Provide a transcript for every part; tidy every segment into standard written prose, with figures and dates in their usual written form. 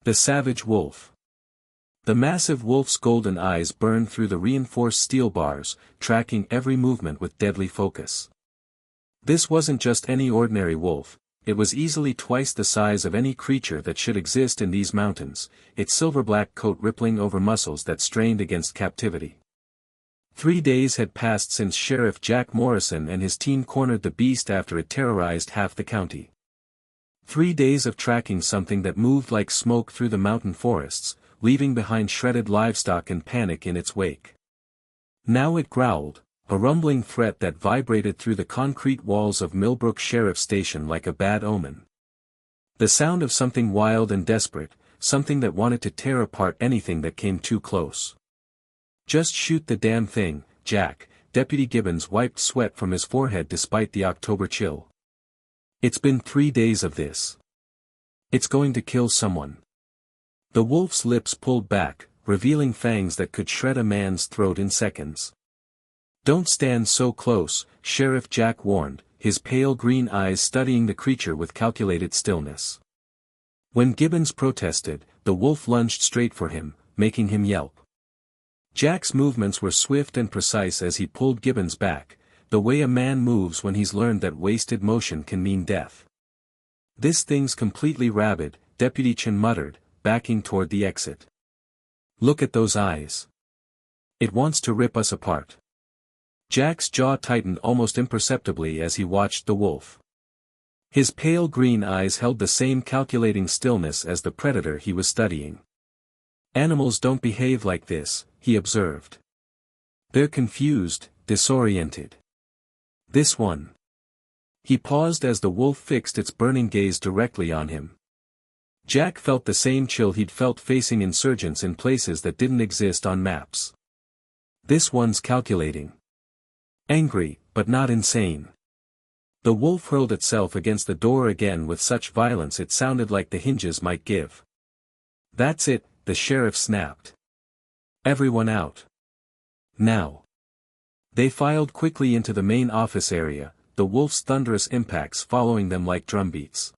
The savage wolf. The massive wolf's golden eyes burned through the reinforced steel bars, tracking every movement with deadly focus. This wasn't just any ordinary wolf, it was easily twice the size of any creature that should exist in these mountains, its silver-black coat rippling over muscles that strained against captivity. 3 days had passed since Sheriff Jack Morrison and his team cornered the beast after it terrorized half the county. 3 days of tracking something that moved like smoke through the mountain forests, leaving behind shredded livestock and panic in its wake. Now it growled, a rumbling threat that vibrated through the concrete walls of Millbrook Sheriff Station like a bad omen. The sound of something wild and desperate, something that wanted to tear apart anything that came too close. "Just shoot the damn thing, Jack," Deputy Gibbons wiped sweat from his forehead despite the October chill. "It's been 3 days of this. It's going to kill someone." The wolf's lips pulled back, revealing fangs that could shred a man's throat in seconds. "Don't stand so close," Sheriff Jack warned, his pale green eyes studying the creature with calculated stillness. When Gibbons protested, the wolf lunged straight for him, making him yelp. Jack's movements were swift and precise as he pulled Gibbons back, the way a man moves when he's learned that wasted motion can mean death. "This thing's completely rabid," Deputy Chin muttered, backing toward the exit. "Look at those eyes. It wants to rip us apart." Jack's jaw tightened almost imperceptibly as he watched the wolf. His pale green eyes held the same calculating stillness as the predator he was studying. "Animals don't behave like this," he observed. "They're confused, disoriented. This one." He paused as the wolf fixed its burning gaze directly on him. Jack felt the same chill he'd felt facing insurgents in places that didn't exist on maps. "This one's calculating. Angry, but not insane." The wolf hurled itself against the door again with such violence it sounded like the hinges might give. "That's it," the sheriff snapped. "Everyone out. Now." They filed quickly into the main office area, the wolf's thunderous impacts following them like drumbeats.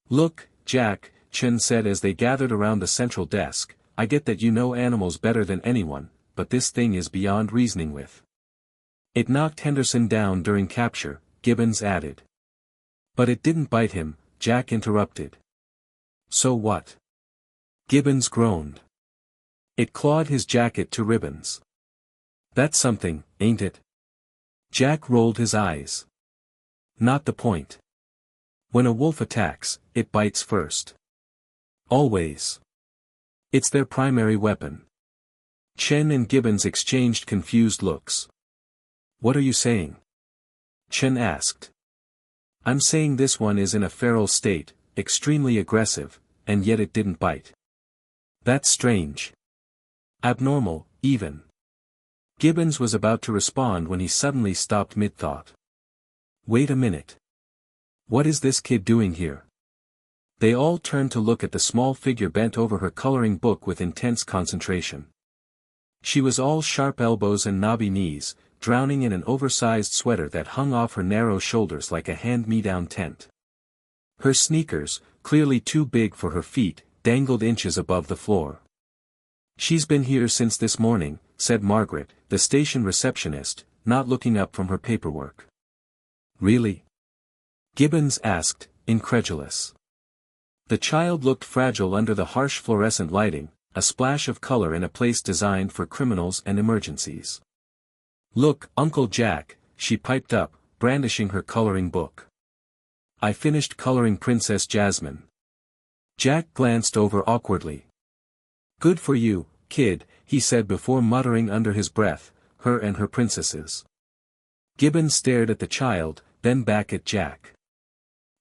"Look, Jack," Chen said as they gathered around the central desk, "I get that you know animals better than anyone, but this thing is beyond reasoning with." "It knocked Henderson down during capture," Gibbons added. "But it didn't bite him," Jack interrupted. "So what?" Gibbons groaned. "It clawed his jacket to ribbons." "That's something, ain't it?" Jack rolled his eyes. "Not the point. When a wolf attacks, it bites first. Always. It's their primary weapon." Chen and Gibbons exchanged confused looks. "What are you saying?" Chen asked. "I'm saying this one is in a feral state, extremely aggressive, and yet it didn't bite. That's strange. Abnormal, even." Gibbons was about to respond when he suddenly stopped mid-thought. "Wait a minute. What is this kid doing here?" They all turned to look at the small figure bent over her coloring book with intense concentration. She was all sharp elbows and knobby knees, drowning in an oversized sweater that hung off her narrow shoulders like a hand-me-down tent. Her sneakers, clearly too big for her feet, dangled inches above the floor. "She's been here since this morning," said Margaret, the station receptionist, not looking up from her paperwork. "Really?" Gibbons asked, incredulous. The child looked fragile under the harsh fluorescent lighting, a splash of color in a place designed for criminals and emergencies. "Look, Uncle Jack," she piped up, brandishing her coloring book. "I finished coloring Princess Jasmine." Jack glanced over awkwardly. "Good for you, kid," he said before muttering under his breath, "her and her princesses." Gibbons stared at the child, then back at Jack.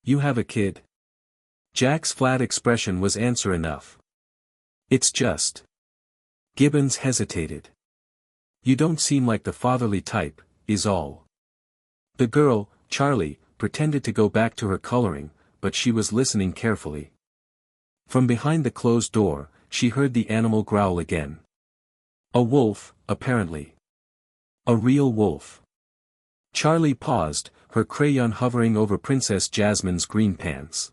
"You have a kid?" Jack's flat expression was answer enough. "It's just." Gibbons hesitated. "You don't seem like the fatherly type, is all." The girl, Charlie, pretended to go back to her coloring, but she was listening carefully. From behind the closed door, she heard the animal growl again. A wolf, apparently. A real wolf. Charlie paused, her crayon hovering over Princess Jasmine's green pants.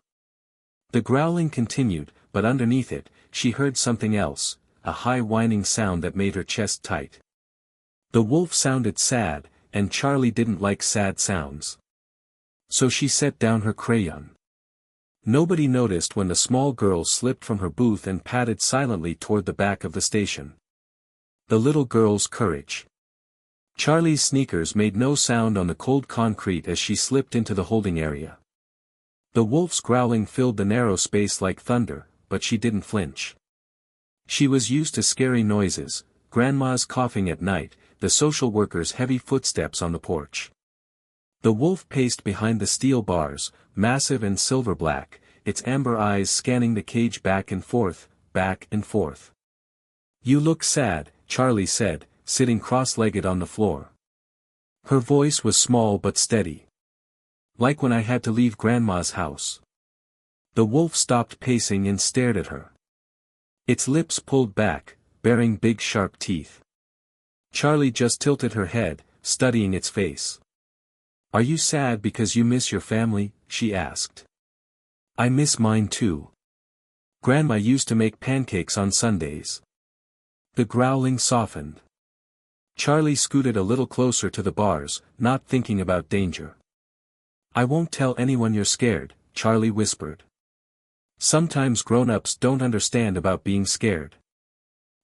The growling continued, but underneath it, she heard something else, a high whining sound that made her chest tight. The wolf sounded sad, and Charlie didn't like sad sounds. So she set down her crayon. Nobody noticed when the small girl slipped from her booth and padded silently toward the back of the station. The little girl's courage. Charlie's sneakers made no sound on the cold concrete as she slipped into the holding area. The wolf's growling filled the narrow space like thunder, but she didn't flinch. She was used to scary noises, Grandma's coughing at night, the social worker's heavy footsteps on the porch. The wolf paced behind the steel bars, massive and silver black, its amber eyes scanning the cage back and forth, back and forth. "You look sad," Charlie said, sitting cross-legged on the floor. Her voice was small but steady. "Like when I had to leave Grandma's house." The wolf stopped pacing and stared at her. Its lips pulled back, baring big sharp teeth. Charlie just tilted her head, studying its face. "Are you sad because you miss your family?" she asked. "I miss mine too. Grandma used to make pancakes on Sundays." The growling softened. Charlie scooted a little closer to the bars, not thinking about danger. "I won't tell anyone you're scared," Charlie whispered. "Sometimes grown-ups don't understand about being scared.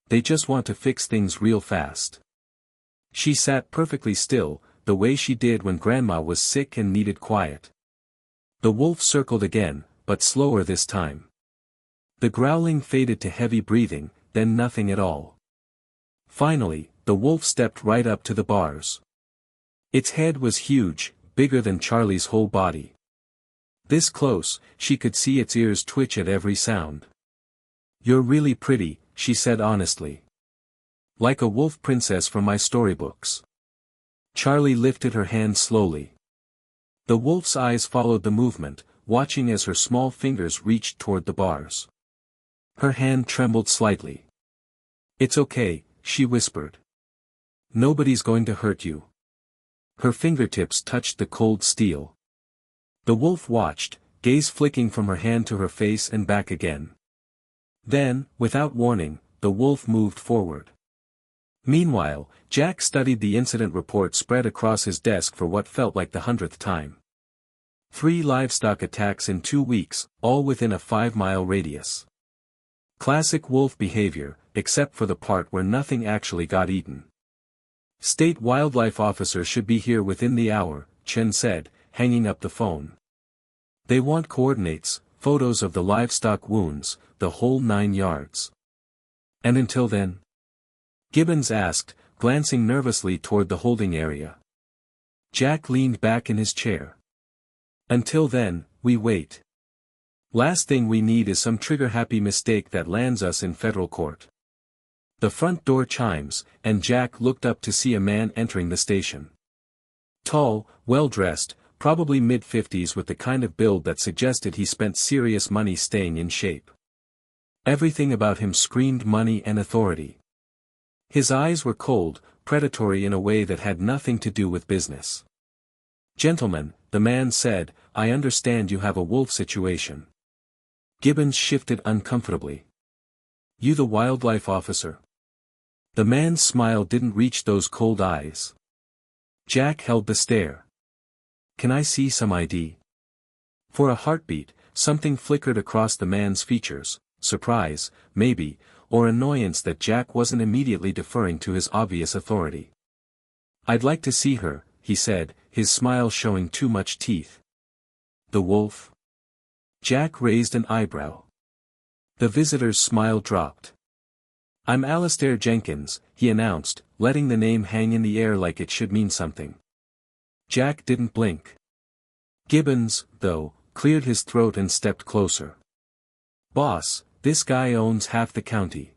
They just want to fix things real fast." She sat perfectly still, the way she did when Grandma was sick and needed quiet. The wolf circled again, but slower this time. The growling faded to heavy breathing, then nothing at all. Finally, the wolf stepped right up to the bars. Its head was huge, bigger than Charlie's whole body. This close, she could see its ears twitch at every sound. "You're really pretty," she said honestly. "Like a wolf princess from my storybooks." Charlie lifted her hand slowly. The wolf's eyes followed the movement, watching as her small fingers reached toward the bars. Her hand trembled slightly. "It's okay," she whispered. "Nobody's going to hurt you." Her fingertips touched the cold steel. The wolf watched, gaze flicking from her hand to her face and back again. Then, without warning, the wolf moved forward. Meanwhile, Jack studied the incident report spread across his desk for what felt like the 100th time. 3 livestock attacks in 2 weeks, all within a 5-mile radius. Classic wolf behavior, except for the part where nothing actually got eaten. "State wildlife officer should be here within the hour," Chen said, hanging up the phone. "They want coordinates, photos of the livestock wounds, the whole 9 yards." "And until then?" Gibbons asked, glancing nervously toward the holding area. Jack leaned back in his chair. "Until then, we wait. Last thing we need is some trigger-happy mistake that lands us in federal court." The front door chimes, and Jack looked up to see a man entering the station. Tall, well-dressed, probably mid-50s with the kind of build that suggested he spent serious money staying in shape. Everything about him screamed money and authority. His eyes were cold, predatory in a way that had nothing to do with business. "Gentlemen," the man said, "I understand you have a wolf situation." Gibbons shifted uncomfortably. "You the wildlife officer?" The man's smile didn't reach those cold eyes. Jack held the stare. "Can I see some ID?" For a heartbeat, something flickered across the man's features, surprise, maybe, or annoyance that Jack wasn't immediately deferring to his obvious authority. "I'd like to see her," he said, his smile showing too much teeth. "The wolf?" Jack raised an eyebrow. The visitor's smile dropped. "I'm Alastair Jenkins," he announced, letting the name hang in the air like it should mean something. Jack didn't blink. Gibbons, though, cleared his throat and stepped closer. "Boss, this guy owns half the county."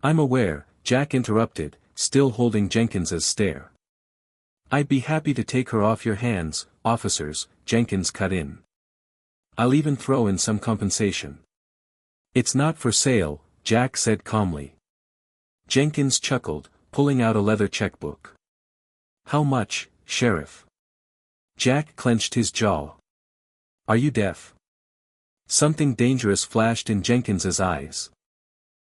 "I'm aware," Jack interrupted, still holding Jenkins's stare. "I'd be happy to take her off your hands, officers," Jenkins cut in. "I'll even throw in some compensation." "It's not for sale," Jack said calmly. Jenkins chuckled, pulling out a leather checkbook. "How much, Sheriff?" Jack clenched his jaw. "Are you deaf?" Something dangerous flashed in Jenkins's eyes.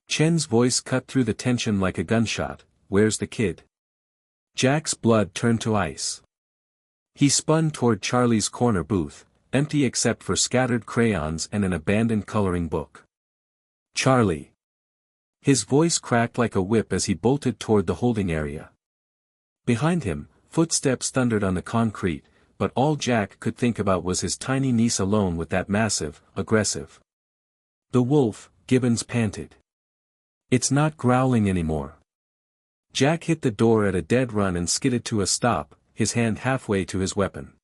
Chen's voice cut through the tension like a gunshot. "Where's the kid?" Jack's blood turned to ice. He spun toward Charlie's corner booth, empty except for scattered crayons and an abandoned coloring book. "Charlie!" His voice cracked like a whip as he bolted toward the holding area. Behind him, footsteps thundered on the concrete, but all Jack could think about was his tiny niece alone with that massive, aggressive. "The wolf," Gibbons panted. "It's not growling anymore." Jack hit the door at a dead run and skidded to a stop, his hand halfway to his weapon.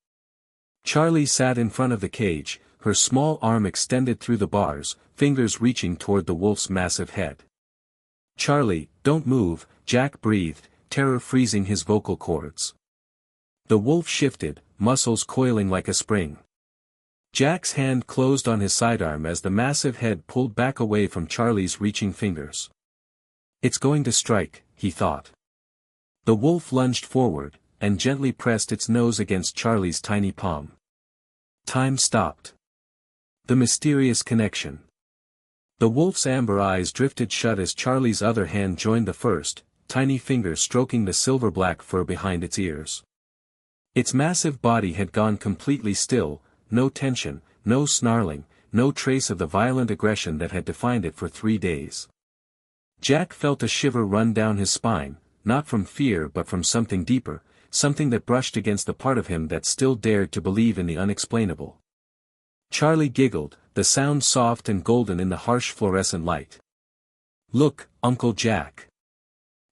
Charlie sat in front of the cage, her small arm extended through the bars, fingers reaching toward the wolf's massive head. "Charlie, don't move," Jack breathed, terror freezing his vocal cords. The wolf shifted, muscles coiling like a spring. Jack's hand closed on his sidearm as the massive head pulled back away from Charlie's reaching fingers. "It's going to strike," he thought. The wolf lunged forward, and gently pressed its nose against Charlie's tiny palm. Time stopped. The mysterious connection. The wolf's amber eyes drifted shut as Charlie's other hand joined the first, tiny fingers stroking the silver-black fur behind its ears. Its massive body had gone completely still, no tension, no snarling, no trace of the violent aggression that had defined it for 3 days. Jack felt a shiver run down his spine, not from fear but from something deeper, something that brushed against the part of him that still dared to believe in the unexplainable. Charlie giggled, the sound soft and golden in the harsh fluorescent light. "Look, Uncle Jack.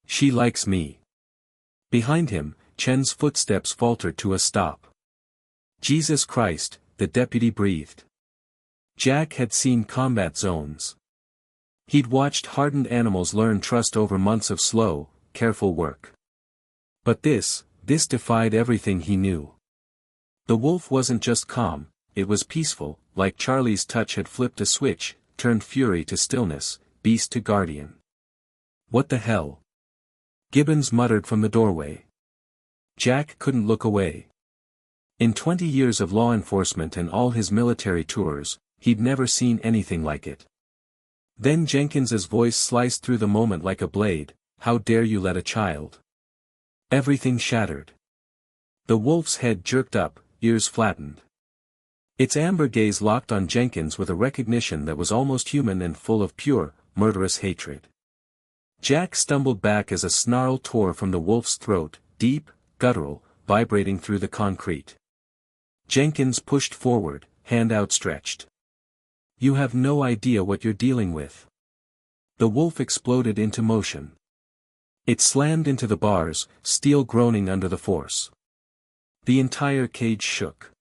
She likes me." Behind him, Chen's footsteps faltered to a stop. "Jesus Christ," the deputy breathed. Jack had seen combat zones. He'd watched hardened animals learn trust over months of slow, careful work. But this defied everything he knew. The wolf wasn't just calm, it was peaceful, like Charlie's touch had flipped a switch, turned fury to stillness, beast to guardian. "What the hell?" Gibbons muttered from the doorway. Jack couldn't look away. In 20 years of law enforcement and all his military tours, he'd never seen anything like it. Then Jenkins's voice sliced through the moment like a blade. "How dare you let a child?" Everything shattered. The wolf's head jerked up, ears flattened. Its amber gaze locked on Jenkins with a recognition that was almost human and full of pure, murderous hatred. Jack stumbled back as a snarl tore from the wolf's throat, deep, guttural, vibrating through the concrete. Jenkins pushed forward, hand outstretched. "You have no idea what you're dealing with." The wolf exploded into motion. It slammed into the bars, steel groaning under the force. The entire cage shook.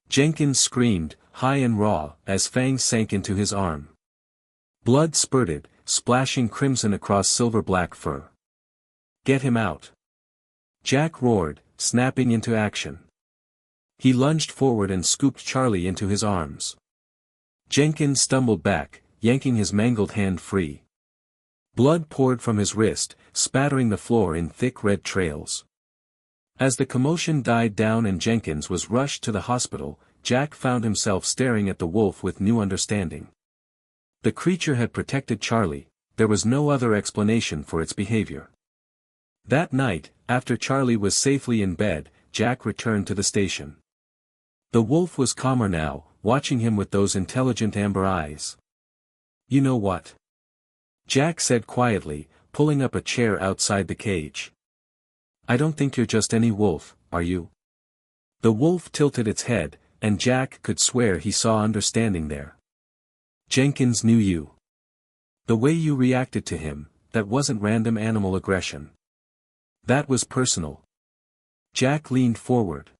Jenkins screamed, high and raw, as fangs sank into his arm. Blood spurted, splashing crimson across silver-black fur. "Get him out!" Jack roared, snapping into action. He lunged forward and scooped Charlie into his arms. Jenkins stumbled back, yanking his mangled hand free. Blood poured from his wrist, spattering the floor in thick red trails. As the commotion died down and Jenkins was rushed to the hospital, Jack found himself staring at the wolf with new understanding. The creature had protected Charlie, there was no other explanation for its behavior. That night, after Charlie was safely in bed, Jack returned to the station. The wolf was calmer now, watching him with those intelligent amber eyes. "You know what?" Jack said quietly, pulling up a chair outside the cage. "I don't think you're just any wolf, are you?" The wolf tilted its head, and Jack could swear he saw understanding there. "Jenkins knew you. The way you reacted to him, that wasn't random animal aggression. That was personal." Jack leaned forward.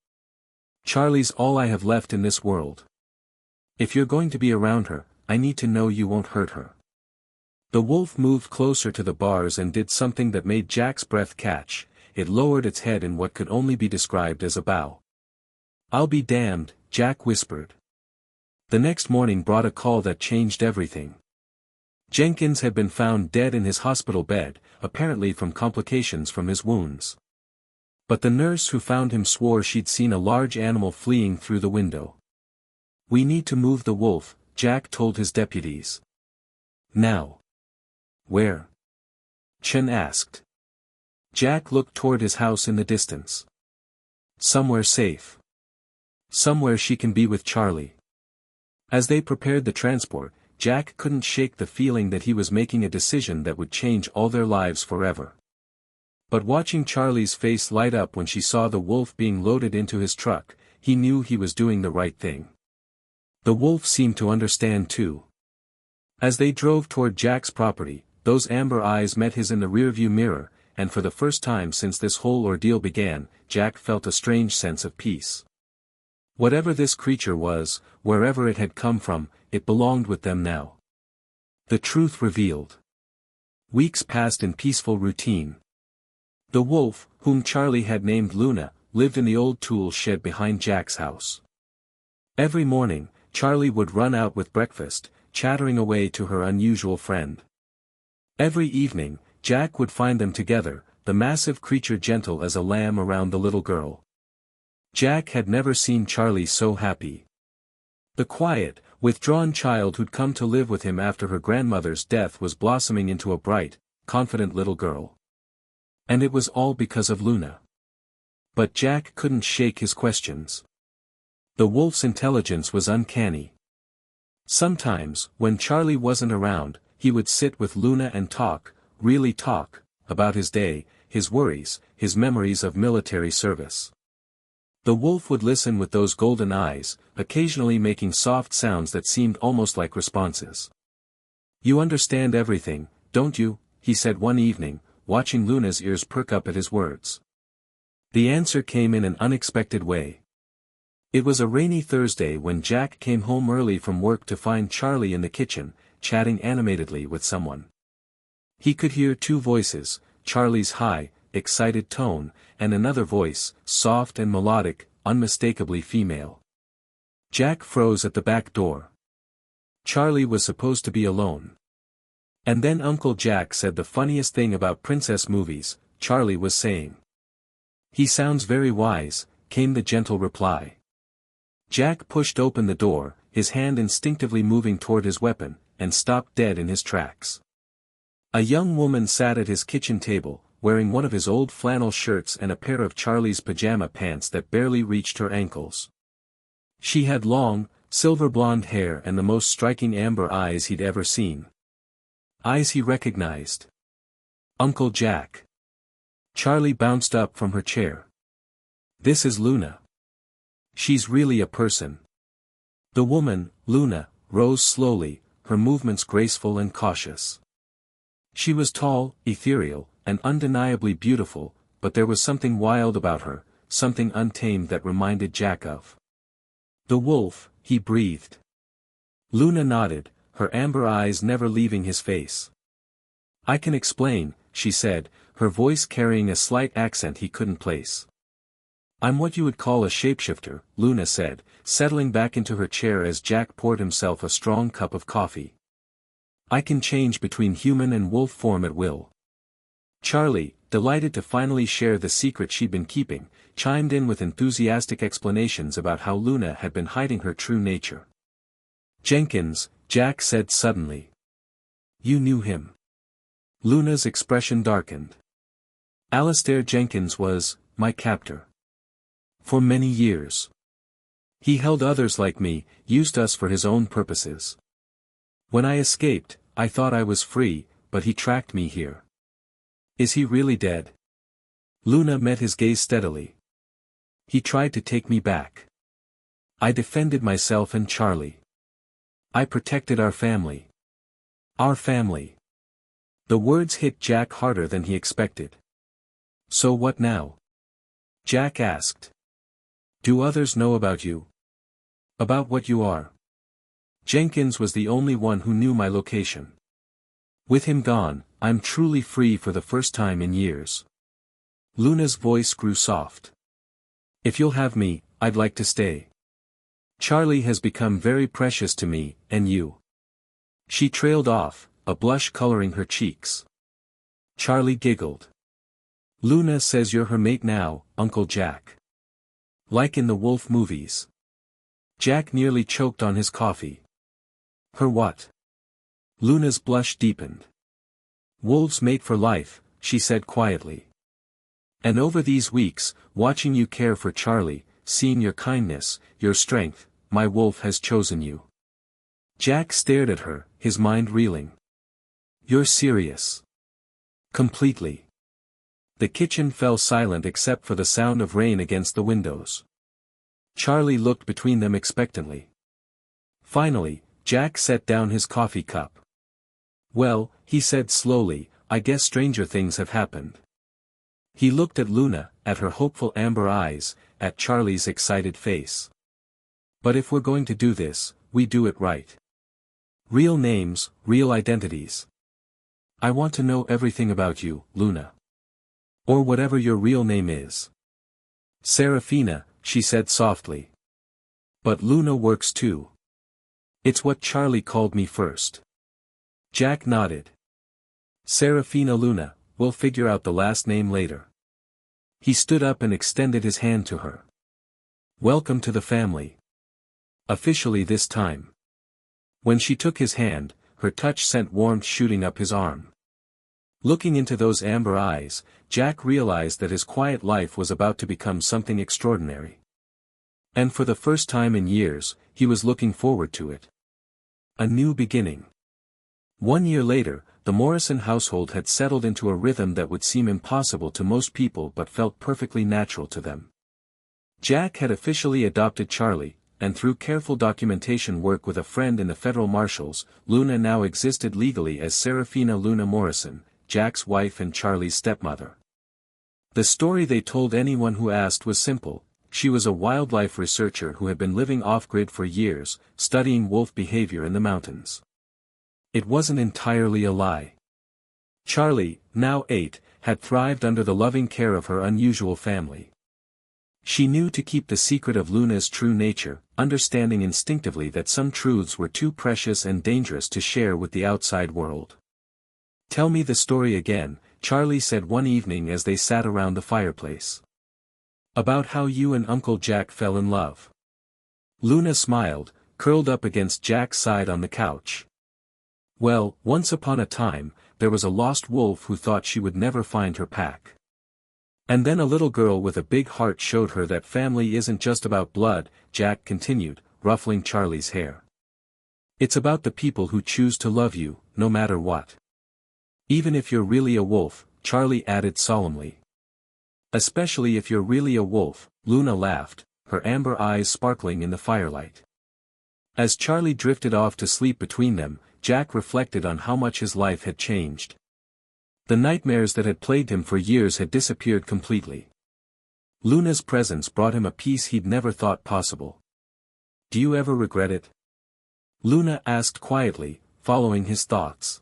"Charlie's all I have left in this world. If you're going to be around her, I need to know you won't hurt her." The wolf moved closer to the bars and did something that made Jack's breath catch. It lowered its head in what could only be described as a bow. "I'll be damned," Jack whispered. The next morning brought a call that changed everything. Jenkins had been found dead in his hospital bed, apparently from complications from his wounds. But the nurse who found him swore she'd seen a large animal fleeing through the window. "We need to move the wolf," Jack told his deputies. Now. Where? Chen asked. Jack looked toward his house in the distance. Somewhere safe. Somewhere she can be with Charlie. As they prepared the transport, Jack couldn't shake the feeling that he was making a decision that would change all their lives forever. But watching Charlie's face light up when she saw the wolf being loaded into his truck, he knew he was doing the right thing. The wolf seemed to understand too. As they drove toward Jack's property, those amber eyes met his in the rearview mirror, and for the first time since this whole ordeal began, Jack felt a strange sense of peace. Whatever this creature was, wherever it had come from, it belonged with them now. The truth revealed. Weeks passed in peaceful routine. The wolf, whom Charlie had named Luna, lived in the old tool shed behind Jack's house. Every morning, Charlie would run out with breakfast, chattering away to her unusual friend. Every evening, Jack would find them together, the massive creature gentle as a lamb around the little girl. Jack had never seen Charlie so happy. The quiet, withdrawn child who'd come to live with him after her grandmother's death was blossoming into a bright, confident little girl. And it was all because of Luna. But Jack couldn't shake his questions. The wolf's intelligence was uncanny. Sometimes, when Charlie wasn't around, he would sit with Luna and talk, really talk, about his day, his worries, his memories of military service. The wolf would listen with those golden eyes, occasionally making soft sounds that seemed almost like responses. "You understand everything, don't you?" he said one evening, watching Luna's ears perk up at his words. The answer came in an unexpected way. It was a rainy Thursday when Jack came home early from work to find Charlie in the kitchen, chatting animatedly with someone. He could hear two voices, Charlie's high, excited tone, and another voice, soft and melodic, unmistakably female. Jack froze at the back door. Charlie was supposed to be alone. And then Uncle Jack said the funniest thing about princess movies, Charlie was saying. "He sounds very wise," came the gentle reply. Jack pushed open the door, his hand instinctively moving toward his weapon, and stopped dead in his tracks. A young woman sat at his kitchen table, wearing one of his old flannel shirts and a pair of Charlie's pajama pants that barely reached her ankles. She had long, silver blonde hair and the most striking amber eyes he'd ever seen. Eyes he recognized. Uncle Jack. Charlie bounced up from her chair. "This is Luna. She's really a person." The woman, Luna, rose slowly, her movements graceful and cautious. She was tall, ethereal, and undeniably beautiful, but there was something wild about her, something untamed that reminded Jack of the wolf, he breathed. Luna nodded, her amber eyes never leaving his face. "I can explain," she said, her voice carrying a slight accent he couldn't place. "I'm what you would call a shapeshifter," Luna said, settling back into her chair as Jack poured himself a strong cup of coffee. "I can change between human and wolf form at will." Charlie, delighted to finally share the secret she'd been keeping, chimed in with enthusiastic explanations about how Luna had been hiding her true nature. "Jenkins," Jack said suddenly. "You knew him." Luna's expression darkened. "Alastair Jenkins was my captor. For many years. He held others like me, used us for his own purposes. When I escaped, I thought I was free, but he tracked me here." "Is he really dead?" Luna met his gaze steadily. "He tried to take me back. I defended myself and Charlie. I protected our family. Our family." The words hit Jack harder than he expected. "So what now?" Jack asked. "Do others know about you? About what you are?" "Jenkins was the only one who knew my location. With him gone, I'm truly free for the first time in years." Luna's voice grew soft. "If you'll have me, I'd like to stay. Charlie has become very precious to me, and you." She trailed off, a blush coloring her cheeks. Charlie giggled. "Luna says you're her mate now, Uncle Jack. Like in the wolf movies." Jack nearly choked on his coffee. Her what? Luna's blush deepened. Wolves mate for life, she said quietly. And over these weeks, watching you care for Charlie, seeing your kindness, your strength, my wolf has chosen you. Jack stared at her, his mind reeling. You're serious? Completely. The kitchen fell silent except for the sound of rain against the windows. Charlie looked between them expectantly. Finally, Jack set down his coffee cup. Well, he said slowly, I guess stranger things have happened. He looked at Luna, at her hopeful amber eyes, at Charlie's excited face. But if we're going to do this, we do it right. Real names, real identities. I want to know everything about you, Luna. Or whatever your real name is. Serafina, she said softly. But Luna works too. It's what Charlie called me first. Jack nodded. Serafina Luna, we'll figure out the last name later. He stood up and extended his hand to her. Welcome to the family. Officially this time. When she took his hand, her touch sent warmth shooting up his arm. Looking into those amber eyes, Jack realized that his quiet life was about to become something extraordinary. And for the first time in years, he was looking forward to it. A new beginning. 1 year later, the Morrison household had settled into a rhythm that would seem impossible to most people but felt perfectly natural to them. Jack had officially adopted Charlie, and through careful documentation work with a friend in the federal marshals, Luna now existed legally as Serafina Luna Morrison, Jack's wife and Charlie's stepmother. The story they told anyone who asked was simple. She was a wildlife researcher who had been living off-grid for years, studying wolf behavior in the mountains. It wasn't entirely a lie. Charlie, now 8, had thrived under the loving care of her unusual family. She knew to keep the secret of Luna's true nature, understanding instinctively that some truths were too precious and dangerous to share with the outside world. Tell me the story again, Charlie said one evening as they sat around the fireplace. About how you and Uncle Jack fell in love. Luna smiled, curled up against Jack's side on the couch. Well, once upon a time, there was a lost wolf who thought she would never find her pack. And then a little girl with a big heart showed her that family isn't just about blood, Jack continued, ruffling Charlie's hair. It's about the people who choose to love you, no matter what. Even if you're really a wolf, Charlie added solemnly. Especially if you're really a wolf, Luna laughed, her amber eyes sparkling in the firelight. As Charlie drifted off to sleep between them, Jack reflected on how much his life had changed. The nightmares that had plagued him for years had disappeared completely. Luna's presence brought him a peace he'd never thought possible. Do you ever regret it? Luna asked quietly, following his thoughts.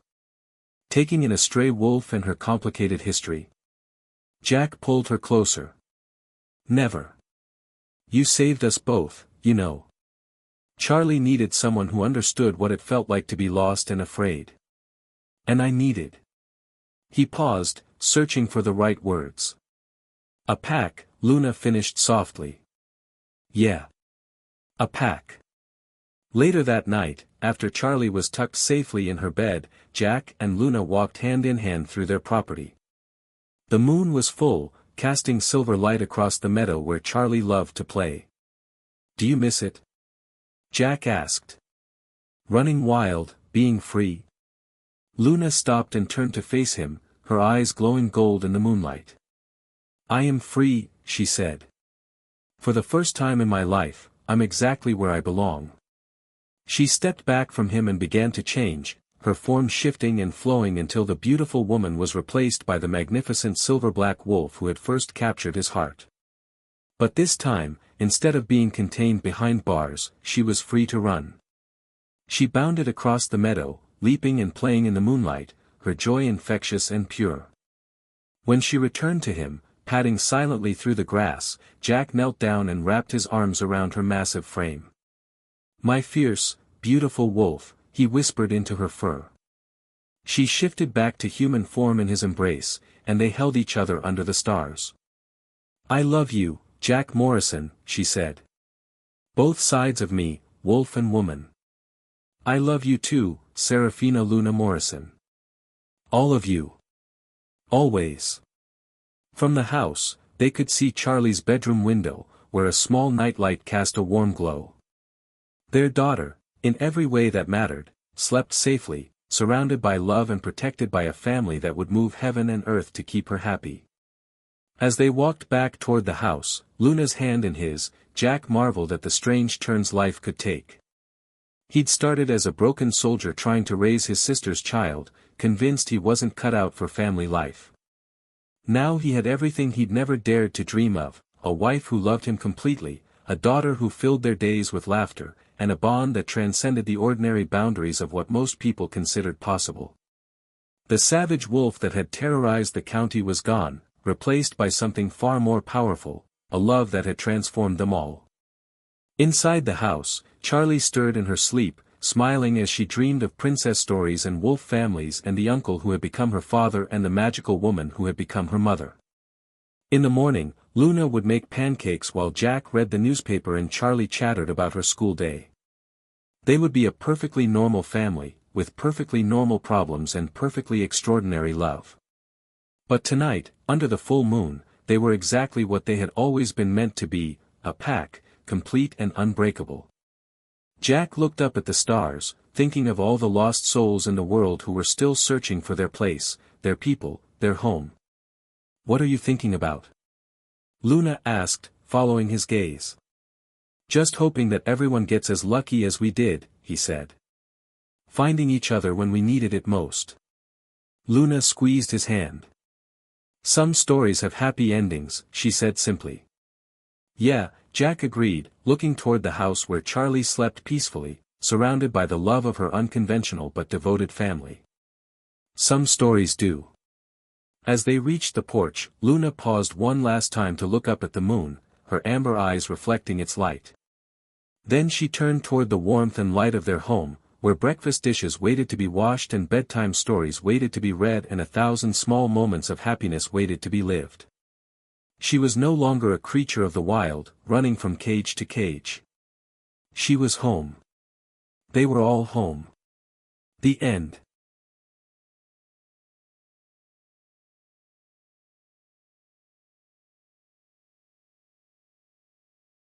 Taking in a stray wolf and her complicated history. Jack pulled her closer. Never. You saved us both, you know. Charlie needed someone who understood what it felt like to be lost and afraid. And I needed. He paused, searching for the right words. A pack, Luna finished softly. Yeah. A pack. Later that night, after Charlie was tucked safely in her bed, Jack and Luna walked hand in hand through their property. The moon was full, casting silver light across the meadow where Charlie loved to play. Do you miss it? Jack asked. Running wild, being free. Luna stopped and turned to face him, her eyes glowing gold in the moonlight. I am free, she said. For the first time in my life, I'm exactly where I belong. She stepped back from him and began to change, her form shifting and flowing until the beautiful woman was replaced by the magnificent silver-black wolf who had first captured his heart. But this time, instead of being contained behind bars, she was free to run. She bounded across the meadow, leaping and playing in the moonlight, her joy infectious and pure. When she returned to him, padding silently through the grass, Jack knelt down and wrapped his arms around her massive frame. My fierce, beautiful wolf, he whispered into her fur. She shifted back to human form in his embrace, and they held each other under the stars. I love you, Jack Morrison, she said. Both sides of me, wolf and woman. I love you too, Serafina Luna Morrison. All of you. Always. From the house, they could see Charlie's bedroom window, where a small nightlight cast a warm glow. Their daughter, in every way that mattered, slept safely, surrounded by love and protected by a family that would move heaven and earth to keep her happy. As they walked back toward the house, Luna's hand in his, Jack marveled at the strange turns life could take. He'd started as a broken soldier trying to raise his sister's child, convinced he wasn't cut out for family life. Now he had everything he'd never dared to dream of, a wife who loved him completely, a daughter who filled their days with laughter, and a bond that transcended the ordinary boundaries of what most people considered possible. The savage wolf that had terrorized the county was gone, replaced by something far more powerful, a love that had transformed them all. Inside the house, Charlie stirred in her sleep, smiling as she dreamed of princess stories and wolf families and the uncle who had become her father and the magical woman who had become her mother. In the morning, Luna would make pancakes while Jack read the newspaper and Charlie chattered about her school day. They would be a perfectly normal family, with perfectly normal problems and perfectly extraordinary love. But tonight, under the full moon, they were exactly what they had always been meant to be, a pack, complete and unbreakable. Jack looked up at the stars, thinking of all the lost souls in the world who were still searching for their place, their people, their home. What are you thinking about? Luna asked, following his gaze. Just hoping that everyone gets as lucky as we did, he said. Finding each other when we needed it most. Luna squeezed his hand. Some stories have happy endings, she said simply. Yeah, Jack agreed, looking toward the house where Charlie slept peacefully, surrounded by the love of her unconventional but devoted family. Some stories do. As they reached the porch, Luna paused one last time to look up at the moon, her amber eyes reflecting its light. Then she turned toward the warmth and light of their home, where breakfast dishes waited to be washed and bedtime stories waited to be read and 1,000 small moments of happiness waited to be lived. She was no longer a creature of the wild, running from cage to cage. She was home. They were all home. The end.